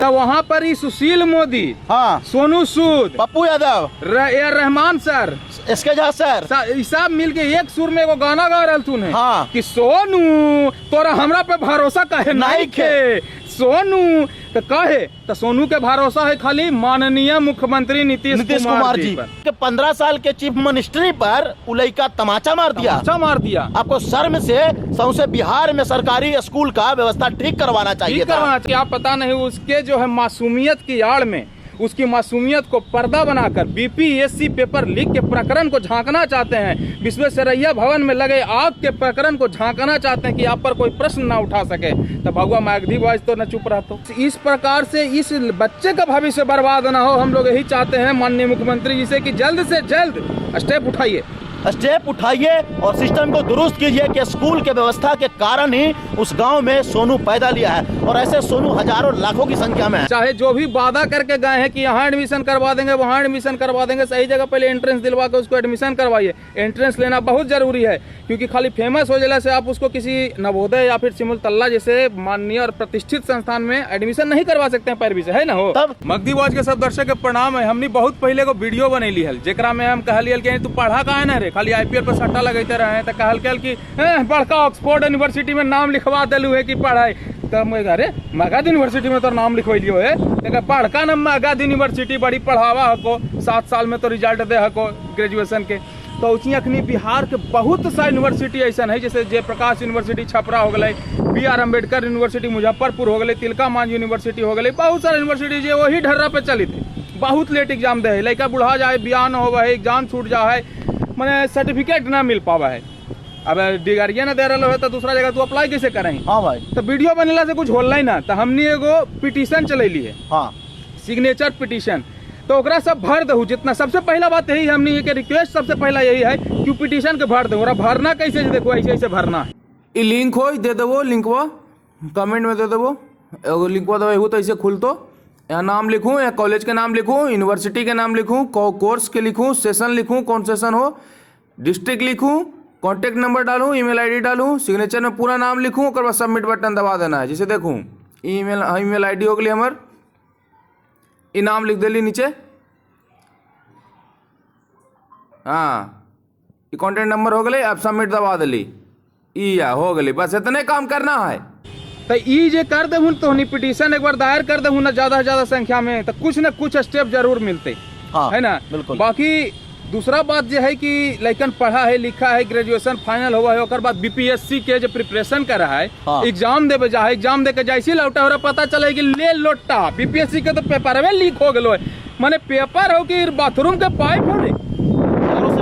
तो वहाँ पर ही सुशील मोदी, हाँ, सोनू सूद, पप्पू यादव, रहमान सर, इसके झा सर, सब मिल के एक सुर में एगो गाना गा रहलथुन है। हाँ। कि सोनू तोरा हमरा पे भरोसा कहे नहीं खे, सोनू तो कहे तो सोनू के भरोसा है खाली माननीय मुख्यमंत्री नीतीश कुमार जी पर। 15 साल के चीफ मिनिस्ट्री पर उलैका तमाचा मार दिया। आपको शर्म से सौंसे बिहार में सरकारी स्कूल का व्यवस्था ठीक करवाना चाहिए था। क्या पता नहीं उसके जो है मासूमियत की आड़ में उसकी मासूमियत को पर्दा बनाकर बीपीएससी पेपर लीक के प्रकरण को झांकना चाहते हैं। विश्वेश्वरैया भवन में लगे आग के प्रकरण को झांकना चाहते हैं कि आप पर कोई प्रश्न ना उठा सके। तो भगवा मैगधी बॉयज तो न चुप रहते। इस प्रकार से इस बच्चे का भविष्य बर्बाद ना हो, हम लोग यही चाहते हैं माननीय मुख्यमंत्री जी से कि जल्द से जल्द स्टेप उठाइए और सिस्टम को दुरुस्त कीजिए कि स्कूल के व्यवस्था के कारण ही उस गांव में सोनू पैदा लिया है और ऐसे सोनू हजारों लाखों की संख्या में है। चाहे जो भी वादा करके गए हैं कि यहाँ एडमिशन करवा देंगे, वहाँ एडमिशन करवा देंगे, सही जगह पहले एंट्रेंस दिलवा के उसको एडमिशन करवाइए। एंट्रेंस लेना बहुत जरूरी है, क्योंकि खाली फेमस हो जाने से आप उसको किसी नवोदय या फिर सिमुलतल्ला जैसे माननीय और प्रतिष्ठित संस्थान में एडमिशन नहीं करवा सकते हैं पैरवी से, है ना हो। तब मगधी वॉच के सब दर्शक के प्रणाम है। हमने बहुत पहले को वीडियो बनैली है जेकरा में हम कहलिए कि तू पढ़ा कहाँ ना रे, खाली आईपीएल पर सट्टा लगते रहे। तो कहल कि बड़का ऑक्सफोर्ड यूनिवर्सिटी में नाम लिखवा दिलू है कि पढ़ाई। तो अरे मगध यूनिवर्सिटी में तो नाम लिखवैलियो है, बड़का न मगध यूनिवर्सिटी बड़ी पढ़ावा हको, 7 साल में तो रिजल्ट दे हको ग्रेजुएशन के। तो उसमें अखनी बिहार के बहुत सा यूनिवर्सिटी ऐसा है, जैसे जयप्रकाश यूनिवर्सिटी छपरा हो गए, BR अम्बेडकर यूनिवर्सिटी मुजफ्फरपुर हो गए, तिलका मांझी यूनिवर्सिटी हो गई। बहुत सारा यूनिवर्सिटी जो वही ढर्रा पे चली थी, बहुत लेट एग्जाम दे, लड़का बुढ़ा जाए, बयान हो एग्जाम छूट जाए, मैंने सर्टिफिकेट ना मिल पावा है। अब डिग्रिया ना दे रहा है तो दूसरा जगह तू अप्लाई कैसे करें। हाँ भाई। तो वीडियो बनेला से कुछ होला ही ना, तो हमने एगो पिटीशन चलैली है, हाँ, सिग्नेचर पिटीशन। तो ओकरा सब भर दहू जितना। सबसे पहला बात यही हमने ये रिक्वेस्ट सबसे पहला यही है कि पिटीशन के भर दो। भरना कैसे, देखो ऐसे ऐसे भरना है। लिंक हो दे देवो, लिंकवा कमेंट में दे देवो, लिंकवा दो तो ऐसे खुल तो यहाँ नाम लिखूँ, या कॉलेज के नाम लिखूँ, यूनिवर्सिटी के नाम लिखूँ, कोर्स के लिखूँ, सेशन लिखूँ, कौन सेशन हो, डिस्ट्रिक्ट लिखूँ, कॉन्टैक्ट नंबर डालूँ, ईमेल आईडी डालूँ, सिग्नेचर में पूरा नाम लिखूँ, और बाद सबमिट बटन दबा देना है। जैसे देखूँ ईमेल आईडी हो गई हमार, ये नाम लिख दिली नीचे, हाँ, ये कॉन्टैक्ट नंबर हो गए, अब सबमिट दबा दिली, या हो गई। बस इतने काम करना है। तो ई जे कर देहूँ तो पिटीशन एक बार दायर कर देहूँ ना, ज्यादा से ज्यादा संख्या में, तो कुछ न कुछ स्टेप जरूर मिलते, हाँ, है ना। बिल्कुल। बाकी दूसरा बात जो है कि लड़कन पढ़ा है, लिखा है, ग्रेजुएशन फाइनल हुआ है, और बाद बीपीएससी के जो प्रिपरेशन कर रहा है, हाँ, एग्जाम देवे जा है, एग्जाम दे के जैसे लौटा हो पता चले कि ले लोटा बीपीएससी के तो पेपर में लीक हो गलो है। माने पेपर हो कि बाथरूम के पाइप हो रही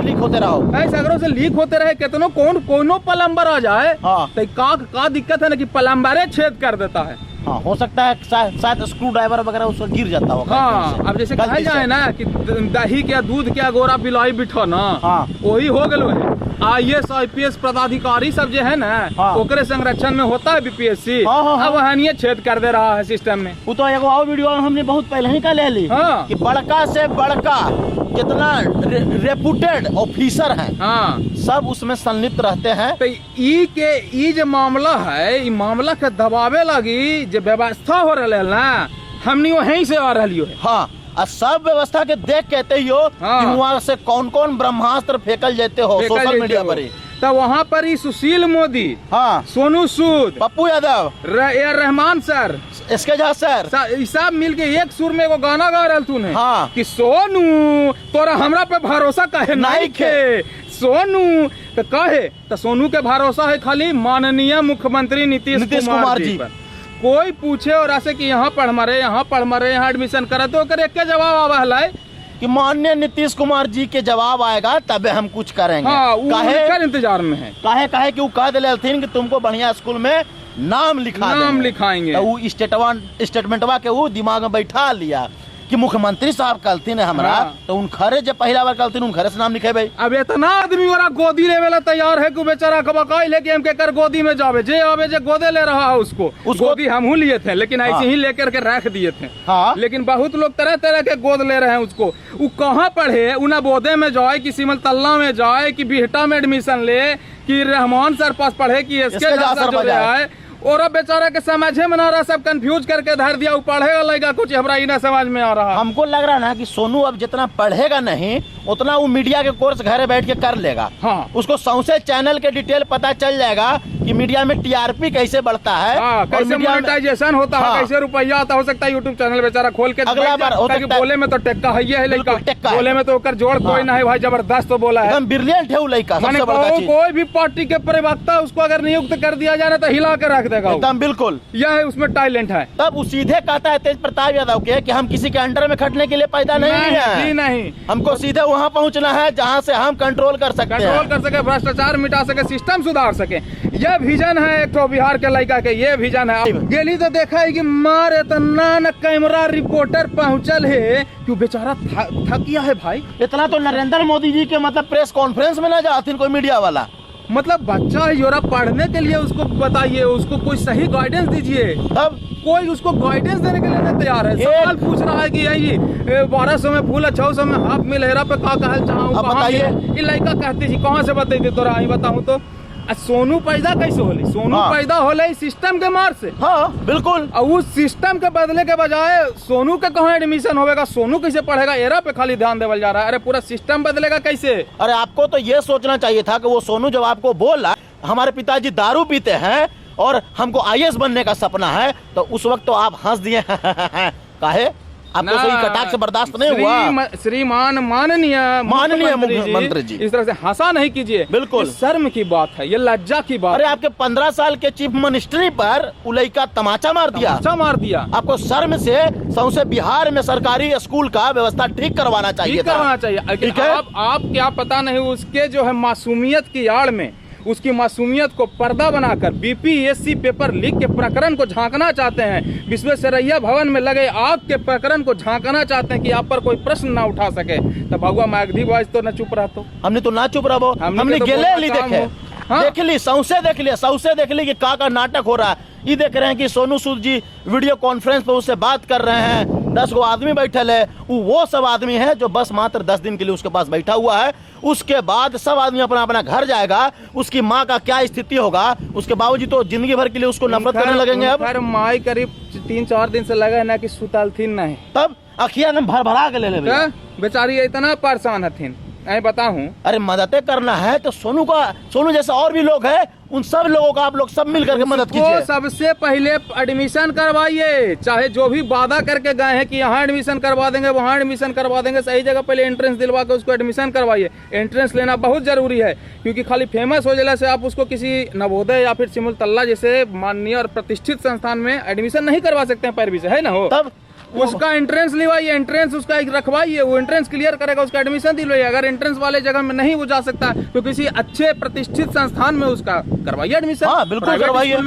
लीक होते रहो, सगरों से लीक होते रहे, कितनो कोनो प्लम्बर आ जाए, हाँ, तो का दिक्कत है ना कि प्लम्बरे छेद कर देता है। हाँ, हो सकता है शायद स्क्रू ड्राइवर वगैरह उसको गिर जाता होगा। हाँ, अब जैसे कहा जाए ना कि दही क्या दूध क्या गोरा बिलाई बिठो ना, हाँ, वही हो गलो है। IAS IPS पदाधिकारी सब जो है ना, हाँ, ओकरे संरक्षण में होता है बीपीएससी। हाँ, हाँ, अब वह छेद कर दे रहा है सिस्टम में। वो तो एगो और वीडियो हमने बहुत पहले ही का ले ली, हाँ, कि बड़का से बड़का कितना रेपुटेड ऑफिसर हैं, हाँ, सब उसमें संलिप्त रहते हैं। तो ई जो मामला है, ई मामला के दबावे लगी जो व्यवस्था हो रहा है ना, हमनी वहीं से आ रही है, हाँ, और सब व्यवस्था के देख कहते ही हो, हाँ, कि वहाँ से कौन कौन ब्रह्मास्त्र फेंकल जाते हो सोशल मीडिया पर। तो वहाँ पर ही सुशील मोदी, हाँ, सोनू सूद, पप्पू यादव, रहमान सर, इसके झा सर, सब मिल के एक सुर में एगो गाना गा रहलथुन है, हाँ, कि सोनू तोरा हमरा पे भरोसा कहे नहीं खे, सोनू तो कहे तो सोनू के भरोसा है खाली माननीय मुख्यमंत्री नीतीश कुमार जी पर। कोई पूछे और ऐसे कि यहाँ पढ़ मरे, यहाँ एडमिशन करे, तो एक के जवाब आवा है कि माननीय नीतीश कुमार जी के जवाब आएगा तब हम कुछ करेंगे। हाँ, काहे इंतजार में है, काहे कि वो कह दिले कि तुमको बढ़िया स्कूल में नाम लिखाएंगे। तो वो स्टेटमेंटवा के वो दिमाग में बैठा लिया कि मुख्यमंत्री साहब कहती ने हमरा, हाँ, तो उन खरे जब पहला बार कहती उन खरे से नाम लिखे भाई। अब इतना आदमी वाला गोदी लेवे ला तैयार है कि बेचारा कबकाई लेके हम के कर गोदी में जावे, जे आवे जे गोदे ले रहा है उसको गोदी हम लिए थे, लेकिन ऐसे, हाँ, ही लेकर के रख दिए थे, हाँ, लेकिन बहुत लोग तरह तरह के गोद ले रहे हैं उसको। वो कहाँ पढ़े, उन्हें बोदे में जाए कि सिमलतल्ला में जाए कि बिहटा में एडमिशन ले कि रहमान सर पास पढ़े कि इसके जाए, और अब बेचारा के समझे में ना रहा, सब कंफ्यूज करके धर दिया। वो पढ़ेगा लगा कुछ हमरा ही ना समझ में आ रहा। हमको लग रहा ना कि सोनू अब जितना पढ़ेगा नहीं उतना वो मीडिया के कोर्स घरे बैठ के कर लेगा। हाँ। उसको सौंसे चैनल के डिटेल पता चल जाएगा कि मीडिया में टीआरपी कैसे बढ़ता है, कैसे मोनेटाइजेशन होता है, कैसे रुपया आता। हो सकता है यूट्यूब चैनल बेचारा खोल के अगला बार बोले में तो टेक्का है लड़का, बोले में तो जोड़ कोई ना है भाई, जबरदस्त तो बोला है, ब्रिलियंट है वो लड़का। कोई भी पार्टी के प्रवक्ता उसको अगर नियुक्त कर दिया जाए तो हिला के रख देगा एकदम। बिल्कुल यह है उसमें टैलेंट है। तब वो सीधे कहता है तेज प्रताप यादव के कि हम किसी के अंडर में खटने के लिए पैदा नहीं है, नहीं, हमको सीधे वहाँ पहुँचना है जहाँ से हम कंट्रोल कर सके, भ्रष्टाचार मिटा सके, सिस्टम सुधार सके। यह विजन है एक तो बिहार के लड़का के, ये विजन है। गेली तो देखा है कि मार इतना न कैमरा रिपोर्टर पहुंचल है कि बेचारा थक गया है भाई। इतना तो नरेंद्र मोदी जी के मतलब प्रेस कॉन्फ्रेंस में ना जाती कोई मीडिया वाला। मतलब बच्चा है योरा, पढ़ने के लिए उसको बताइए, उसको कोई सही गाइडेंस दीजिए। तब कोई उसको गाइडेंस देने के लिए नहीं तैयार है। सवाल पूछ रहा है कि यही 1200 में फूल 600 में हाफ मिल हेरा पे का कहल चाहूँ, बताइए। ये लड़का कहती थी कहाँ से बताइए तोरा ही बताऊँ तो। सोनू पैदा कैसे होले? सोनू पैदा होले सिस्टम के मार से। हाँ बिल्कुल। और उस सिस्टम के बदले के बजाय सोनू के कहाँ एडमिशन होगा, सोनू कैसे पढ़ेगा, एरा पे खाली ध्यान देवल जा रहा है। अरे पूरा सिस्टम बदलेगा कैसे? अरे आपको तो ये सोचना चाहिए था कि वो सोनू जब आपको बोला हमारे पिताजी दारू पीते हैं और हमको IAS बनने का सपना है, तो उस वक्त तो आप हंस दिए काहे? आपको सही कटाक्ष से बर्दाश्त नहीं हुआ। श्रीमान माननीय मुख्यमंत्री जी, इस तरह से हंसा नहीं कीजिए। बिल्कुल शर्म की बात है, ये लज्जा की बात। अरे आपके 15 साल के चीफ मिनिस्ट्री पर उलैका तमाचा मार दिया। आपको शर्म से सौंसे बिहार में सरकारी स्कूल का व्यवस्था ठीक करवाना चाहिए। आप क्या पता नहीं उसके जो है मासूमियत की आड़ में, उसकी मासूमियत को पर्दा बनाकर BPSC पेपर लीक के प्रकरण को झांकना चाहते हैं। विश्वेश्वरैया भवन में लगे आग के प्रकरण को झांकना चाहते हैं कि आप पर कोई प्रश्न ना उठा सके। तो भगवा मागधी वाइज तो न चुप रहा, तो हमने तो ना चुप रहो, हमने गेले ली देखे। हाँ? देख ली सौंसे देख ली कि का नाटक हो रहा है। ये देख रहे हैं कि सोनू सूद जी वीडियो कॉन्फ्रेंस पे उससे बात कर रहे हैं, 10 गो आदमी बैठल है। वो सब आदमी है जो बस मात्र 10 दिन के लिए उसके पास बैठा हुआ है। उसके बाद सब आदमी अपना अपना घर जाएगा। उसकी माँ का क्या स्थिति होगा, उसके बाबूजी तो जिंदगी भर के लिए उसको नफरत करने लगेंगे। अब माई करीब 3-4 दिन से लगा है ना कि सुतल थी नहीं, तब अखिया ने भर के ले बेचारी इतना परेशान हथिन। मैं बताऊं, अरे मदद करना है तो सोनू जैसे और भी लोग हैं, उन सब लोगों का आप लोग सब मिल करके मदद कीजिए। सबसे पहले एडमिशन करवाइए, चाहे जो भी वादा करके गए हैं कि यहाँ एडमिशन करवा देंगे, वहाँ एडमिशन करवा देंगे, सही जगह पहले एंट्रेंस दिलवा के उसको एडमिशन करवाइए। एंट्रेंस लेना बहुत जरूरी है, क्योंकि खाली फेमस हो जाने से आप उसको किसी नवोदय या फिर सिमुलतल्ला जैसे माननीय और प्रतिष्ठित संस्थान में एडमिशन नहीं करवा सकते हैं पैरवी से, है ना। हो तब उसका एंट्रेंस लिवाइए, एंट्रेंस उसका एक रखवाइए, वो एंट्रेंस क्लियर करेगा, उसका एडमिशन दिलवाइए। अगर एंट्रेंस वाले जगह में नहीं वो जा सकता तो किसी अच्छे प्रतिष्ठित संस्थान में उसका करवाइए एडमिशन। हाँ, बिल्कुल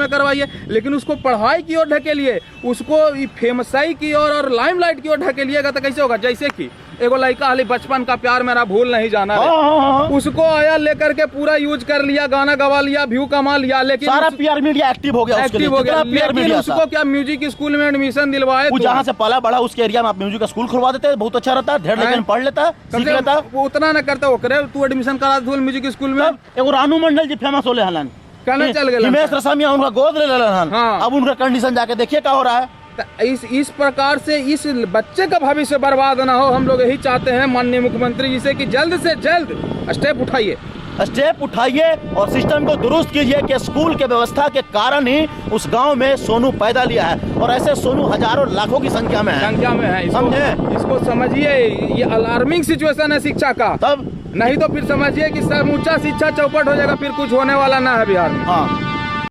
करवाइए, लेकिन उसको पढ़ाई की ओर ढकेलिए, उसको फेमसाई की ओर और लाइमलाइट की ओर ढकेलिएगा तो कैसे होगा? जैसे कि एगो लड़का हाली बचपन का प्यार मेरा भूल नहीं जाना, उसको आया लेकर के पूरा यूज कर लिया, गाना गवा लिया, व्यू कमा लिया, लेकिन सारा PR मीडिया एक्टिव हो गया, लेकिन उसको क्या म्यूजिक स्कूल में एडमिशन दिलवाए, जहाँ से पला बड़ा उसके एरिया में आप म्यूजिक स्कूल खुलवा देते, बहुत अच्छा रहता, ढेर लेकिन पढ़ लेता, सीख लेता। वो उतना न करता, वो करे तू एडमिशन करा दे म्यूजिक स्कूल में। एगो रानू मंडल जी फेमस होले हलन, कहना चल गए हिमेश रेशमिया उनका गोद ले लेलन। अब उनका कंडीशन जाके देखिए क्या हो रहा है। इस प्रकार से इस बच्चे का भविष्य बर्बाद ना हो, हम लोग यही चाहते हैं माननीय मुख्यमंत्री जी से कि जल्द से जल्द स्टेप उठाइए और सिस्टम को दुरुस्त कीजिए कि स्कूल के व्यवस्था के कारण ही उस गांव में सोनू पैदा लिया है, और ऐसे सोनू हजारों लाखों की संख्या में है। समझे? इसको समझिए, ये अलार्मिंग सिचुएशन है शिक्षा का। तब नहीं तो फिर समझिए कि समूचा शिक्षा चौपट हो जाएगा, फिर कुछ होने वाला ना है बिहार में। हाँ।